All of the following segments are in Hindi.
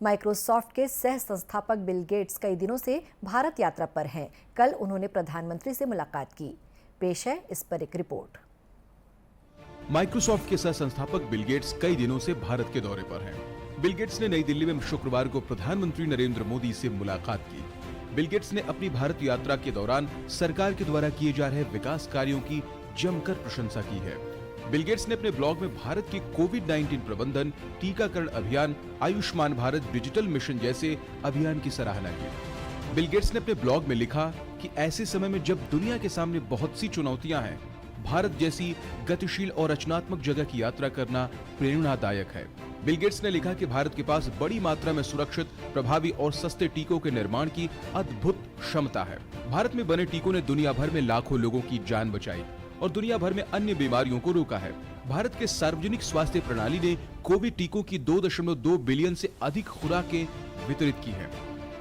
माइक्रोसॉफ्ट के सह संस्थापक बिल गेट्स कई दिनों से भारत यात्रा पर हैं। कल उन्होंने प्रधानमंत्री से मुलाकात की। पेश है इस पर एक रिपोर्ट। माइक्रोसॉफ्ट के सह संस्थापक बिल गेट्स कई दिनों से भारत के दौरे पर हैं। बिल गेट्स ने नई दिल्ली में शुक्रवार को प्रधानमंत्री नरेंद्र मोदी से मुलाकात की। बिल गेट्स ने अपनी भारत यात्रा के दौरान सरकार के द्वारा किए जा रहे विकास कार्यों की जमकर प्रशंसा की है। बिल गेट्स ने अपने ब्लॉग में भारत के कोविड-19 प्रबंधन, टीकाकरण अभियान, आयुष्मान भारत डिजिटल मिशन जैसे अभियान की सराहना की। बिल गेट्स ने अपने ब्लॉग में लिखा कि ऐसे समय में जब दुनिया के सामने बहुत सी चुनौतियां हैं, भारत जैसी गतिशील और रचनात्मक जगह की यात्रा करना प्रेरणादायक है। बिल गेट्स ने लिखा कि भारत के पास बड़ी मात्रा में सुरक्षित, प्रभावी और सस्ते टीकों के निर्माण की अद्भुत क्षमता है। भारत में बने टीकों ने दुनिया भर में लाखों लोगों की जान बचाई और दुनिया भर में अन्य बीमारियों को रोका है। भारत के सार्वजनिक स्वास्थ्य प्रणाली ने कोविड टीकों की 2.2 बिलियन से अधिक खुराकें वितरित की हैं।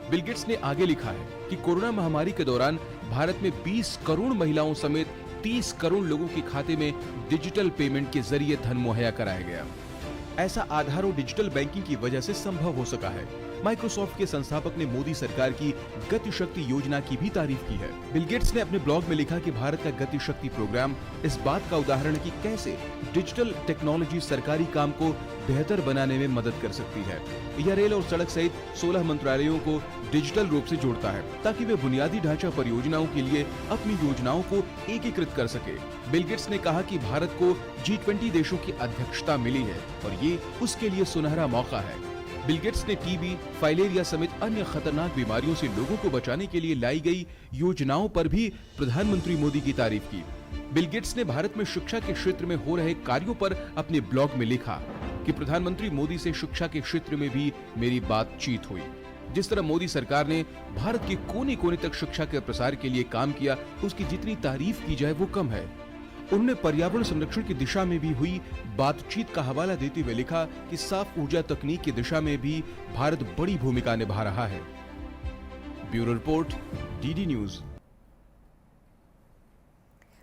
बिल गेट्स ने आगे लिखा है कि कोरोना महामारी के दौरान भारत में 20 करोड़ महिलाओं समेत 30 करोड़ लोगों के खाते में डिजिटल पेमेंट के जरिए धन मुहैया कराया गया। ऐसा आधारों डिजिटल बैंकिंग की वजह से संभव हो सका है। माइक्रोसॉफ्ट के संस्थापक ने मोदी सरकार की गति शक्ति योजना की भी तारीफ की है। बिल गेट्स ने अपने ब्लॉग में लिखा कि भारत का गति शक्ति प्रोग्राम इस बात का उदाहरण है कि कैसे डिजिटल टेक्नोलॉजी सरकारी काम को बेहतर बनाने में मदद कर सकती है। यह रेल और सड़क सहित 16 मंत्रालयों को डिजिटल रूप से जोड़ता है ताकि वे बुनियादी ढांचा परियोजनाओं के लिए अपनी योजनाओं को एकीकृत कर सके। बिल गेट्स ने कहा कि भारत को G20 देशों की अध्यक्षता मिली है और ये उसके लिए सुनहरा मौका है। बिल गेट्स ने टीबी, फाइलेरिया समेत अन्य खतरनाक बीमारियों से लोगों को बचाने के लिए लाई गई योजनाओं पर भी प्रधानमंत्री मोदी की तारीफ की। बिल गेट्स ने भारत में शिक्षा के क्षेत्र में हो रहे कार्यों पर अपने ब्लॉग में लिखा कि प्रधानमंत्री मोदी से शिक्षा के क्षेत्र में भी मेरी बातचीत हुई। जिस तरह मोदी सरकार ने भारत के कोने कोने तक शिक्षा के प्रसार के लिए काम किया, उसकी जितनी तारीफ की जाए वो कम है। उन्होंने पर्यावरण संरक्षण की दिशा में भी हुई बातचीत का हवाला देते हुए लिखा कि साफ ऊर्जा तकनीक की दिशा में भी भारत बड़ी भूमिका निभा रहा है। Bureau report, DD news.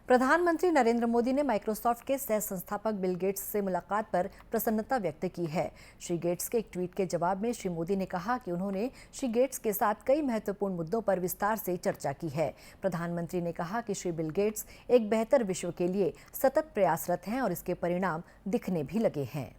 प्रधानमंत्री नरेंद्र मोदी ने माइक्रोसॉफ्ट के सह संस्थापक बिल गेट्स से मुलाकात पर प्रसन्नता व्यक्त की है। श्री गेट्स के एक ट्वीट के जवाब में श्री मोदी ने कहा कि उन्होंने श्री गेट्स के साथ कई महत्वपूर्ण मुद्दों पर विस्तार से चर्चा की है। प्रधानमंत्री ने कहा कि श्री बिल गेट्स एक बेहतर विश्व के लिए सतत प्रयासरत हैं और इसके परिणाम दिखने भी लगे हैं।